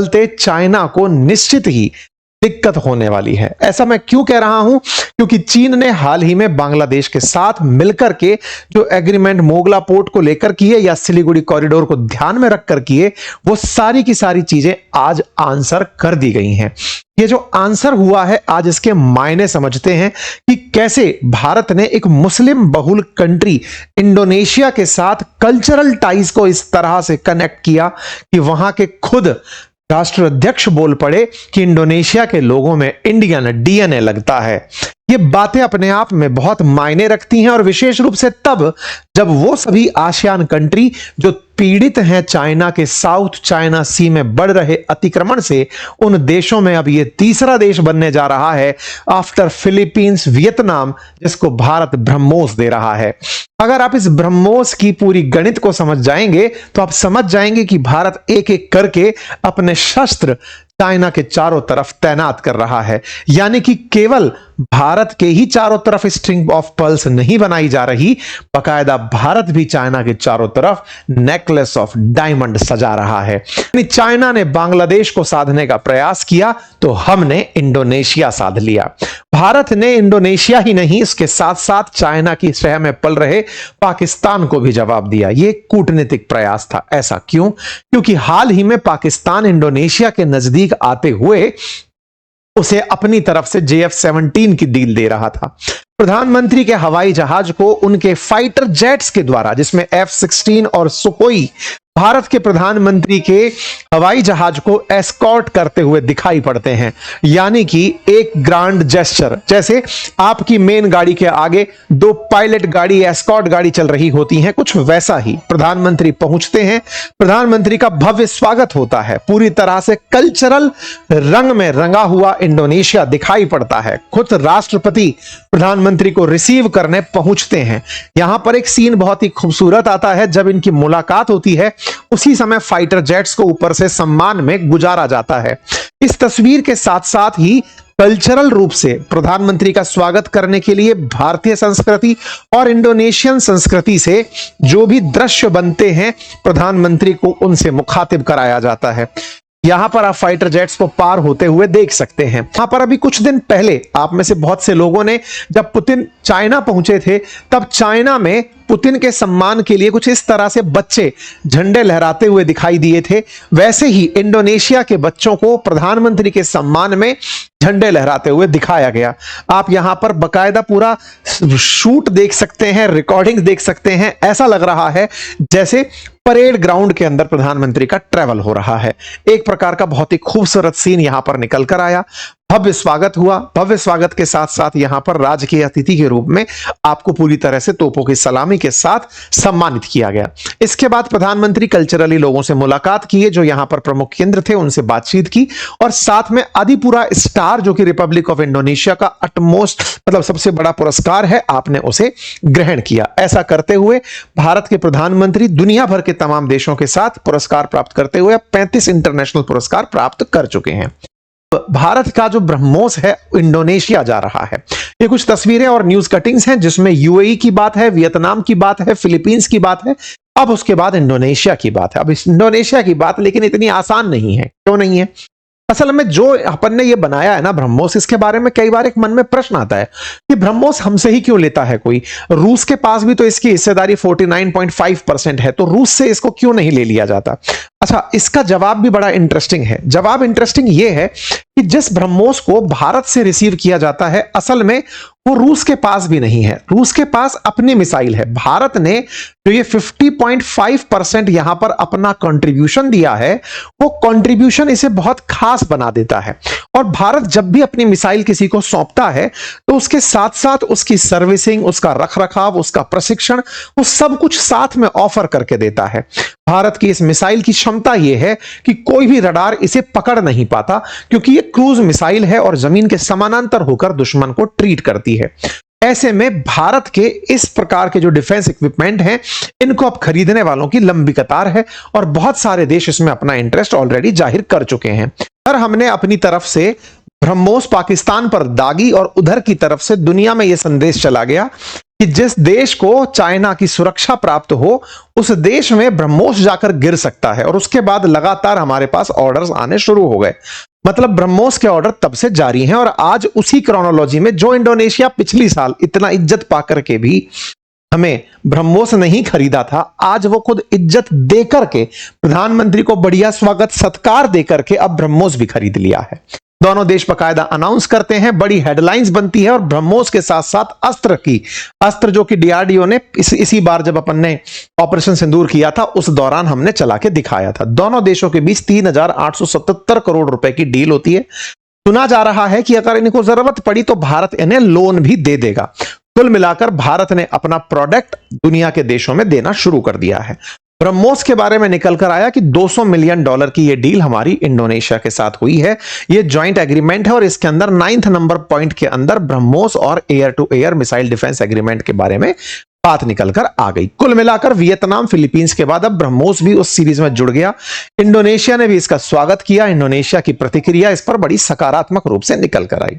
चलते चाइना को निश्चित ही दिक्कत होने वाली है। ऐसा मैं क्यों कह रहा हूं? क्योंकि चीन ने हाल ही में बांग्लादेश के साथ मिलकर के जो एग्रीमेंट मोगला पोर्ट को लेकर किए या सिलीगुड़ी कॉरिडोर को ध्यान में रखकर किए, वो सारी की सारी चीजें आज आंसर कर दी गई हैं। ये जो आंसर हुआ है, आज इसके मायने समझते हैं कि कैसे भारत ने एक मुस्लिम बहुल कंट्री इंडोनेशिया के साथ कल्चरल टाइज को इस तरह से कनेक्ट किया कि वहां के खुद राष्ट्राध्यक्ष बोल पड़े कि इंडोनेशिया के लोगों में इंडियन डीएनए लगता है। ये बातें अपने आप में बहुत मायने रखती हैं, और विशेष रूप से तब जब वो सभी आसियान कंट्री जो पीड़ित हैं चाइना के साउथ चाइना सी में बढ़ रहे अतिक्रमण से, उन देशों में अब ये तीसरा देश बनने जा रहा है आफ्टर फिलीपींस, वियतनाम, जिसको भारत ब्रह्मोस दे रहा है। अगर आप इस ब्रह्मोस की पूरी गणित को समझ जाएंगे तो आप समझ जाएंगे कि भारत एक एक करके अपने शस्त्र चाइना के चारों तरफ तैनात कर रहा है। यानी कि केवल भारत के ही चारों तरफ स्ट्रिंग ऑफ पर्ल्स नहीं बनाई जा रही, बकायदा भारत भी चाइना के चारों तरफ नेकलेस ऑफ डायमंड सजा रहा है। यानी चाइना ने बांग्लादेश को साधने का प्रयास किया तो हमने इंडोनेशिया साध लिया। भारत ने इंडोनेशिया ही नहीं, इसके साथ साथ चाइना की शह में पल रहे पाकिस्तान को भी जवाब दिया। यह कूटनीतिक प्रयास था। ऐसा क्यों? क्योंकि हाल ही में पाकिस्तान इंडोनेशिया के नजदीक आते हुए उसे अपनी तरफ से JF-17 की डील दे रहा था। प्रधानमंत्री के हवाई जहाज को उनके फाइटर जेट्स के द्वारा, जिसमें F-16 और सुखोई भारत के प्रधानमंत्री के हवाई जहाज को एस्कॉर्ट करते हुए दिखाई पड़ते हैं। यानी कि एक ग्रांड जेस्चर, जैसे आपकी मेन गाड़ी के आगे दो पायलट गाड़ी, एस्कॉर्ट गाड़ी चल रही होती हैं, कुछ वैसा ही प्रधानमंत्री पहुंचते हैं, प्रधानमंत्री का भव्य स्वागत होता है। पूरी तरह से कल्चरल रंग में रंगा हुआ इंडोनेशिया दिखाई पड़ता है। खुद राष्ट्रपति प्रधानमंत्री को रिसीव करने पहुंचते हैं। यहां पर एक सीन बहुत ही खूबसूरत आता है। जब इनकी मुलाकात होती है, उसी समय फाइटर जेट्स को ऊपर से सम्मान में गुजारा जाता है। इस तस्वीर के साथ साथ ही कल्चरल रूप से प्रधानमंत्री का स्वागत करने के लिए भारतीय संस्कृति और इंडोनेशियन संस्कृति से जो भी दृश्य बनते हैं, प्रधानमंत्री को उनसे मुखातिब कराया जाता है। यहां पर आप फाइटर जेट्स को पार होते हुए देख सकते हैं। यहां पर अभी कुछ दिन पहले आप में से बहुत से लोगों ने, जब पुतिन चाइना पहुंचे थे, तब चाइना में पुतिन के सम्मान के लिए कुछ इस तरह से बच्चे झंडे लहराते हुए दिखाई दिए थे। वैसे ही इंडोनेशिया के बच्चों को प्रधानमंत्री के सम्मान में झंडे लहराते हुए दिखाया गया। आप यहां पर बकायदा पूरा शूट देख सकते हैं, रिकॉर्डिंग देख सकते हैं। ऐसा लग रहा है जैसे परेड ग्राउंड के अंदर प्रधानमंत्री का ट्रैवल हो रहा है। एक प्रकार का बहुत ही खूबसूरत सीन यहां पर निकल कर आया। भव्य स्वागत हुआ। भव्य स्वागत के साथ साथ यहां पर राजकीय अतिथि के रूप में आपको पूरी तरह से तोपों की सलामी के साथ सम्मानित किया गया। इसके बाद प्रधानमंत्री कल्चरली लोगों से मुलाकात किए जो यहां पर प्रमुख केंद्र थे, उनसे बातचीत की, और साथ में आदिपुरा स्टार, जो कि रिपब्लिक ऑफ इंडोनेशिया का अटमोस्ट मतलब सबसे बड़ा पुरस्कार है, आपने उसे ग्रहण किया। ऐसा करते हुए भारत के प्रधानमंत्री दुनिया भर के तमाम देशों के साथ पुरस्कार प्राप्त करते हुए 35 इंटरनेशनल पुरस्कार प्राप्त कर चुके हैं। भारत का जो ब्रह्मोस है इंडोनेशिया जा रहा है। ये कुछ तस्वीरें और न्यूज कटिंग्स हैं जिसमें यूएई की बात है, वियतनाम की बात है, फिलीपींस की बात है, अब उसके बाद इंडोनेशिया की बात है। अब इस इंडोनेशिया की बात लेकिन इतनी आसान नहीं है। क्यों नहीं है? असल में जो अपन ने ये बनाया है ना ब्रह्मोस, इसके बारे में कई बार एक मन में प्रश्न आता है कि ब्रह्मोस हमसे ही क्यों लेता है कोई? रूस के पास भी तो इसकी हिस्सेदारी 49.5% है, तो रूस से इसको क्यों नहीं ले लिया जाता? अच्छा, इसका जवाब भी बड़ा इंटरेस्टिंग है। जवाब इंटरेस्टिंग ये है कि जिस ब्रह्मोस को भारत से रिसीव किया जाता है, असल में वो रूस के पास भी नहीं है। रूस के पास अपनी मिसाइल है। भारत ने जो ये 50.5% यहां पर अपना कंट्रीब्यूशन दिया है, वो कंट्रीब्यूशन इसे बहुत खास बना देता है। और भारत जब भी अपनी मिसाइल किसी को सौंपता है तो उसके साथ साथ उसकी सर्विसिंग, उसका रखरखाव, उसका प्रशिक्षण, वो सब कुछ साथ में ऑफर करके देता है। भारत की इस मिसाइल की क्षमता यह है कि कोई भी रडार इसे पकड़ नहीं पाता, क्योंकि यह क्रूज मिसाइल है और जमीन के समानांतर होकर दुश्मन को ट्रीट करती है। ऐसे में भारत के इस प्रकार के जो डिफेंस इक्विपमेंट हैं, इनको अब खरीदने वालों की लंबी कतार है और बहुत सारे देश इसमें अपना इंटरेस्ट ऑलरेडी जाहिर कर चुके हैं। और हमने अपनी तरफ से ब्रह्मोस पाकिस्तान पर दागी और उधर की तरफ से दुनिया में यह संदेश चला गया कि जिस देश को चाइना की सुरक्षा प्राप्त हो उस देश में ब्रह्मोस जाकर गिर सकता है। और उसके बाद लगातार हमारे पास ऑर्डर्स आने शुरू हो गए। मतलब ब्रह्मोस के ऑर्डर तब से जारी हैं। और आज उसी क्रोनोलॉजी में जो इंडोनेशिया पिछली साल इतना इज्जत पाकर के भी हमें ब्रह्मोस नहीं खरीदा था, आज वो खुद इज्जत देकर के प्रधानमंत्री को बढ़िया स्वागत सत्कार देकर के अब ब्रह्मोस भी खरीद लिया है। दोनों देश बकायदा अनाउंस करते हैं, बड़ी हेडलाइंस बनती है। और ब्रह्मोस के साथ साथ अस्त्र जो कि डीआरडीओ ने इसी बार जब अपन ने ऑपरेशन सिंदूर किया था उस दौरान हमने चला के दिखाया था। दोनों देशों के बीच 3,877 करोड़ रुपए की डील होती है। सुना जा रहा है कि अगर इनको जरूरत पड़ी तो भारत इन्हें लोन भी दे देगा। कुल मिलाकर भारत ने अपना प्रोडक्ट दुनिया के देशों में देना शुरू कर दिया है। ब्रह्मोस के बारे में निकल कर आया कि $200 मिलियन की यह डील हमारी इंडोनेशिया के साथ हुई है। यह जॉइंट एग्रीमेंट है और इसके अंदर 9th नंबर पॉइंट के अंदर ब्रह्मोस और air to air missile defence agreement के बारे में बात निकल कर आ गई। कुल मिलाकर वियतनाम फिलीपींस के बाद अब ब्रह्मोस भी उस सीरीज में जुड़ गया। इंडोनेशिया ने भी इसका स्वागत किया। इंडोनेशिया की प्रतिक्रिया इस पर बड़ी सकारात्मक रूप से निकल कर आई।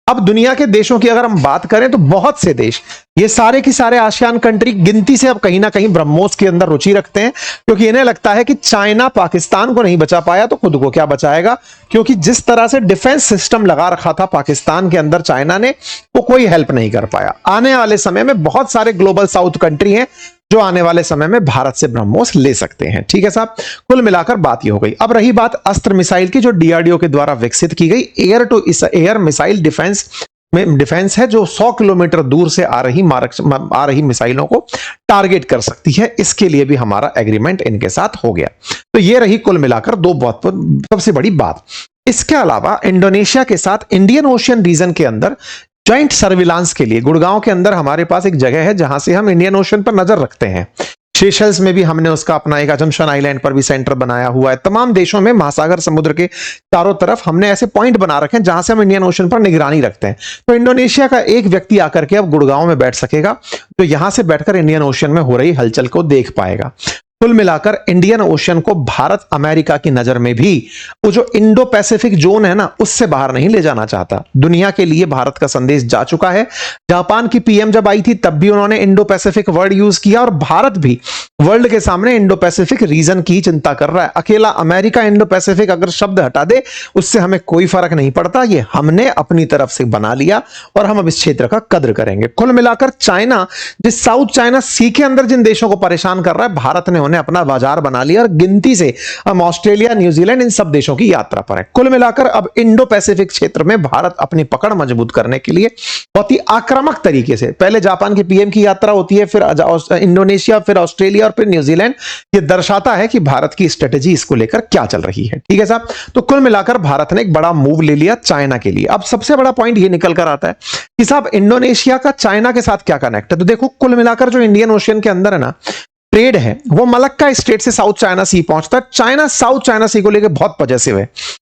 अब दुनिया के देशों की अगर हम बात करें तो बहुत से देश, ये सारे की सारे आसियान कंट्री गिनती से अब कहीं ना कहीं ब्रह्मोस के अंदर रुचि रखते हैं, क्योंकि इन्हें लगता है कि चाइना पाकिस्तान को नहीं बचा पाया तो खुद को क्या बचाएगा। क्योंकि जिस तरह से डिफेंस सिस्टम लगा रखा था पाकिस्तान के अंदर चाइना ने, वो कोई हेल्प नहीं कर पाया। आने वाले समय में बहुत सारे ग्लोबल साउथ कंट्री हैं जो आने वाले समय में भारत से ब्रह्मोस ले सकते हैं। ठीक है साहब, कुल मिलाकर बात ये हो गई। अब रही बात अस्त्र मिसाइल की, जो डीआरडीओ के द्वारा विकसित की गई air to air missile defence है, जो 100 किलोमीटर दूर से आ रही मिसाइलों को टारगेट कर सकती है। इसके लिए भी हमारा एग्रीमेंट इनके साथ हो गया। तो ये रही कुल मिलाकर सबसे बड़ी बात। इसके अलावा इंडोनेशिया के साथ इंडियन ओशियन रीजन के अंदर ज्वाइंट सर्विलांस के लिए गुड़गांव के अंदर हमारे पास एक जगह है जहां से हम इंडियन ओशन पर नजर रखते हैं। सेशल्स में भी हमने उसका अपना एक अजम्पशन आइलैंड पर भी सेंटर बनाया हुआ है। तमाम देशों में महासागर समुद्र के चारों तरफ हमने ऐसे पॉइंट बना रखे हैं जहां से हम इंडियन ओशन पर निगरानी रखते हैं। तो इंडोनेशिया का एक व्यक्ति आकर के अब गुड़गांव में बैठ सकेगा, जो यहां से बैठकर इंडियन ओशन में हो रही हलचल को देख पाएगा। कुल मिलाकर इंडियन ओशन को भारत अमेरिका की नजर में भी वो जो इंडो पैसिफिक जोन है ना, उससे बाहर नहीं ले जाना चाहता। दुनिया के लिए भारत का संदेश जा चुका है। जापान की पीएम जब आई थी तब भी उन्होंने इंडो पैसिफिक वर्ड यूज किया, और भारत भी वर्ल्ड के सामने इंडो पैसिफिक रीजन की चिंता कर रहा है। अकेला अमेरिका इंडो पैसिफिक अगर शब्द हटा दे उससे हमें कोई फर्क नहीं पड़ता। ये हमने अपनी तरफ से बना लिया और हम अब इस क्षेत्र का कद्र करेंगे। कुल मिलाकर चाइना, जिस साउथ चाइना सी के अंदर जिन देशों को परेशान कर रहा है, भारत ने उन्हें अपना बाजार बना लिया और गिनती से हम ऑस्ट्रेलिया, न्यूजीलैंड, इन सब देशों की यात्रा पर है। कुल मिलाकर अब इंडो पैसिफिक क्षेत्र में भारत अपनी पकड़ मजबूत करने के लिए बहुत ही आक्रामक तरीके से, पहले जापान के पीएम की यात्रा होती है, फिर इंडोनेशिया, फिर ऑस्ट्रेलिया और फिर न्यूजीलैंड। ये दर्शाता है कि भारत की स्ट्रेटेजी इसको लेकर क्या चल रही है। ठीक है साहब, तो कुल मिलाकर भारत ने एक बड़ा मूव ले लिया चाइना के लिए। अब सबसे बड़ा पॉइंट ये निकल कर आता है कि साहब इंडोनेशिया का चाइना के साथ क्या कनेक्ट है। तो देखो, कुल मिलाकर जो इंडियन ओशियन के अंदर है ना ट्रेड है, वो मलक्का स्टेट से साउथ चाइना सी पहुंचता है। चाइना साउथ चाइना सी को लेकर बहुत पॉजिटिव है।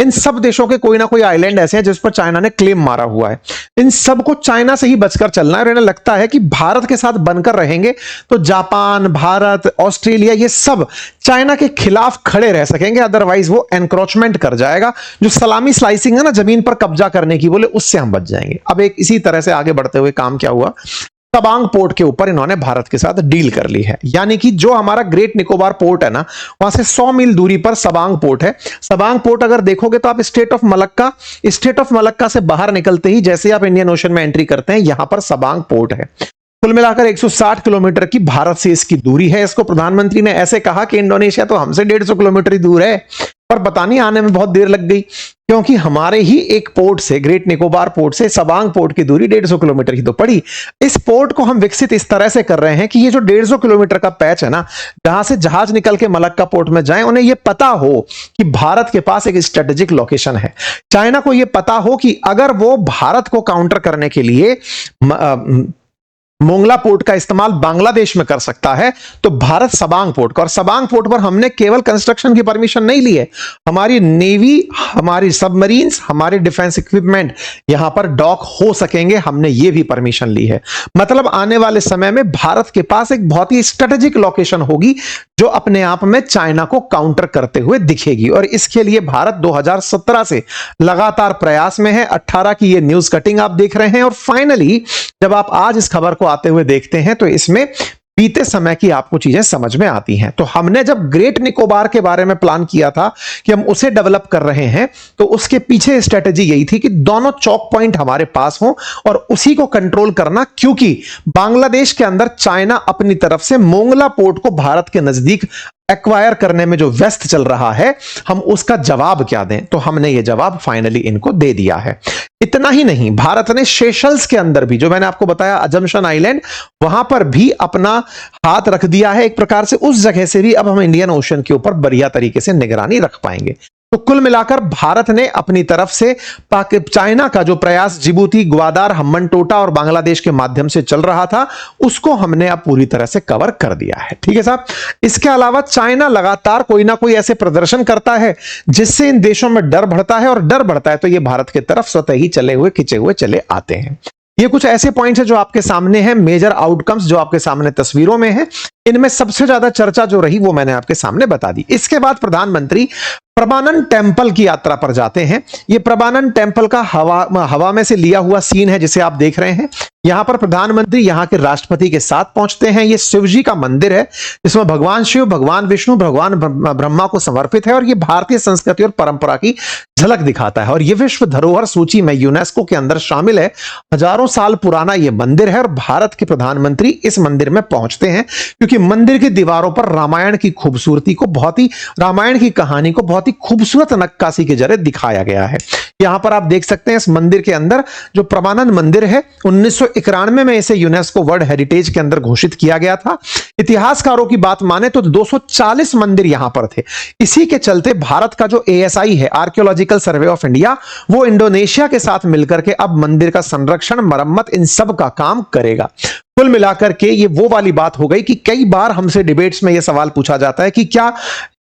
इन सब देशों के कोई ना कोई आइलैंड ऐसे हैं जिस पर चाइना ने क्लेम मारा हुआ है। इन सबको चाइना से ही बचकर चलना है और इन्हें लगता है कि भारत के साथ बनकर रहेंगे तो जापान, भारत, ऑस्ट्रेलिया, ये सब चाइना के खिलाफ खड़े रह सकेंगे। अदरवाइज वो एनक्रोचमेंट कर जाएगा। जो सलामी स्लाइसिंग है ना, जमीन पर कब्जा करने की बोले, उससे हम बच जाएंगे। अब एक इसी तरह से आगे बढ़ते हुए काम क्या हुआ, तवांग पोर्ट के ऊपर इन्होंने भारत के साथ डील कर ली है। यानी कि जो हमारा ग्रेट निकोबार पोर्ट है ना, वहां से 100 मील दूरी पर सबांग पोर्ट है। सबांग पोर्ट अगर देखोगे तो आप स्टेट ऑफ मलक्का से बाहर निकलते ही जैसे आप इंडियन ओशन में एंट्री करते हैं, यहां पर सबांग पोर्ट है। कुल मिलाकर 160 किलोमीटर की भारत से इसकी दूरी है। इसको प्रधानमंत्री ने ऐसे कहा कि इंडोनेशिया तो हमसे 150 किलोमीटर ही दूर है, पर पता नहीं आने में बहुत देर लग गई, क्योंकि हमारे ही एक पोर्ट से, ग्रेट निकोबार पोर्ट से सबांग पोर्ट की दूरी 150 किलोमीटर ही तो पड़ी। इस पोर्ट को हम विकसित इस तरह से कर रहे हैं कि ये जो 150 किलोमीटर का पैच है ना, जहां से जहाज निकल के मलक्का पोर्ट में जाए, उन्हें यह पता हो कि भारत के पास एक स्ट्रेटेजिक लोकेशन है। चाइना को यह पता हो कि अगर वो भारत को काउंटर करने के लिए मोंगला पोर्ट का इस्तेमाल बांग्लादेश में कर सकता है, तो भारत सबांग पोर्ट का, और सबांग पोर्ट पर हमने केवल कंस्ट्रक्शन की परमिशन नहीं ली है, हमारी नेवी, हमारी सबमरीन्स, हमारे डिफेंस इक्विपमेंट यहां पर डॉक हो सकेंगे, हमने ये भी परमिशन ली है। मतलब आने वाले समय में भारत के पास एक बहुत ही स्ट्रेटेजिक लोकेशन होगी जो अपने आप में चाइना को काउंटर करते हुए दिखेगी। और इसके लिए भारत 2017 से लगातार प्रयास में है। 18 की ये न्यूज कटिंग आप देख रहे हैं, और फाइनली जब आप आज इस खबर को आते हुए देखते हैं तो इसमें बीते समय की आपको चीजें समझ में आती हैं। तो हमने जब ग्रेट निकोबार के बारे में प्लान किया था कि हम उसे डेवलप कर रहे हैं, तो उसके पीछे स्ट्रेटेजी यही थी कि दोनों चौक पॉइंट हमारे पास हों और उसी को कंट्रोल करना, क्योंकि बांग्लादेश के अंदर चाइना अपनी तरफ से मोंगला पोर्ट को भारत के नजदीक एक्वायर करने में जो व्यस्त चल रहा है, हम उसका जवाब क्या दें। तो हमने ये जवाब फाइनली इनको दे दिया है। इतना ही नहीं, भारत ने सेशल्स के अंदर भी, जो मैंने आपको बताया अजम्पशन आइलैंड, वहां पर भी अपना हाथ रख दिया है। एक प्रकार से उस जगह से भी अब हम इंडियन ओशन के ऊपर बढ़िया तरीके से निगरानी रख पाएंगे। तो कुल मिलाकर भारत ने अपनी तरफ से चाइना का जो प्रयास जिबूती, ग्वादार, हम्बनटोटा और बांग्लादेश के माध्यम से चल रहा था, उसको हमने अब पूरी तरह से कवर कर दिया है। ठीक है साहब। इसके अलावा चाइना लगातार कोई ना कोई ऐसे प्रदर्शन करता है जिससे इन देशों में डर बढ़ता है, और डर बढ़ता है तो ये भारत की तरफ स्वतः ही चले हुए खिंचे हुए चले आते हैं। ये कुछ ऐसे पॉइंट्स हैं जो आपके सामने हैं, मेजर आउटकम्स जो आपके सामने तस्वीरों में है। इनमें सबसे ज्यादा चर्चा जो रही वो मैंने आपके सामने बता दी। इसके बाद प्रधानमंत्री प्रभानन टेम्पल की यात्रा पर जाते हैं। ये प्रभानन टेम्पल का हवा में से लिया हुआ सीन है जिसे आप देख रहे हैं। यहां पर प्रधानमंत्री यहां के राष्ट्रपति के साथ पहुंचते हैं। ये शिव जी का मंदिर है जिसमें भगवान शिव, भगवान विष्णु, भगवान ब्रह्मा को समर्पित है, और ये भारतीय संस्कृति और परंपरा की झलक दिखाता है। और ये विश्व धरोहर सूची में यूनेस्को के अंदर शामिल है। हजारों साल पुराना ये मंदिर है, और भारत के प्रधानमंत्री इस मंदिर में पहुंचते हैं क्योंकि मंदिर की दीवारों पर रामायण की खूबसूरती को रामायण की कहानी को बहुत ही खूबसूरत नक्काशी के जरिए दिखाया गया है। यहां पर आप देख सकते हैं इस मंदिर के अंदर जो प्रभानन मंदिर है, 1991 में इसे यूनेस्को वर्ल्ड हेरिटेज के अंदर घोषित किया गया था। इतिहासकारों की बात माने तो 240 मंदिर यहां पर थे। इसी के चलते भारत का जो ASI है, आर्कियोलॉजिकल सर्वे ऑफ इंडिया, वो इंडोनेशिया के साथ मिलकर के अब मंदिर का संरक्षण, मरम्मत, इन सब का काम करेगा। कुल मिलाकर के ये वो वाली बात हो गई कि कई बार हमसे डिबेट्स में यह सवाल पूछा जाता है कि क्या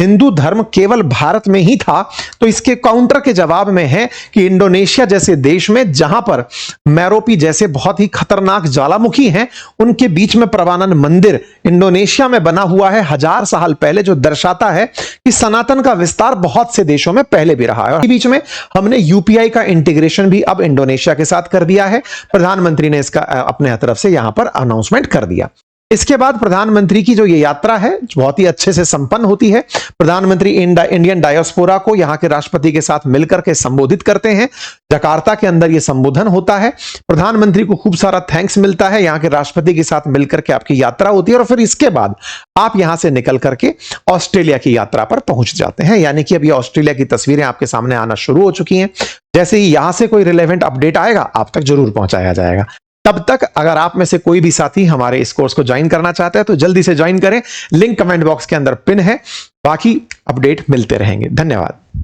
हिंदू धर्म केवल भारत में ही था, तो इसके काउंटर के जवाब में है कि इंडोनेशिया जैसे देश में, जहां पर मैरोपी जैसे बहुत ही खतरनाक ज्वालामुखी हैं, उनके बीच में प्रभानन मंदिर इंडोनेशिया में बना हुआ है 1000 साल पहले, जो दर्शाता है कि सनातन का विस्तार बहुत से देशों में पहले भी रहा है। और बीच में हमने UPI का इंटीग्रेशन भी अब इंडोनेशिया के साथ कर दिया है। प्रधानमंत्री ने इसका अपने तरफ से यहां पर अनाउंसमेंट कर दिया। इसके बाद प्रधानमंत्री की जो ये यात्रा है बहुत ही अच्छे से संपन्न होती है। प्रधानमंत्री इंडियन डायस्पोरा को यहां के राष्ट्रपति के साथ मिलकर के संबोधित करते हैं। जकार्ता के अंदर ये संबोधन होता है। प्रधानमंत्री को खूब सारा थैंक्स मिलता है। यहां के राष्ट्रपति के साथ मिलकर के आपकी यात्रा होती है, और फिर इसके बाद आप यहां से निकल करके ऑस्ट्रेलिया की यात्रा पर पहुंच जाते हैं। यानी कि अब ये ऑस्ट्रेलिया की तस्वीरें आपके सामने आना शुरू हो चुकी हैं। जैसे ही यहां से कोई रिलेवेंट अपडेट आएगा आप तक जरूर पहुंचाया जाएगा। तब तक अगर आप में से कोई भी साथी हमारे इस कोर्स को ज्वाइन करना चाहते हैं तो जल्दी से ज्वाइन करें। लिंक कमेंट बॉक्स के अंदर पिन है। बाकी अपडेट मिलते रहेंगे। धन्यवाद।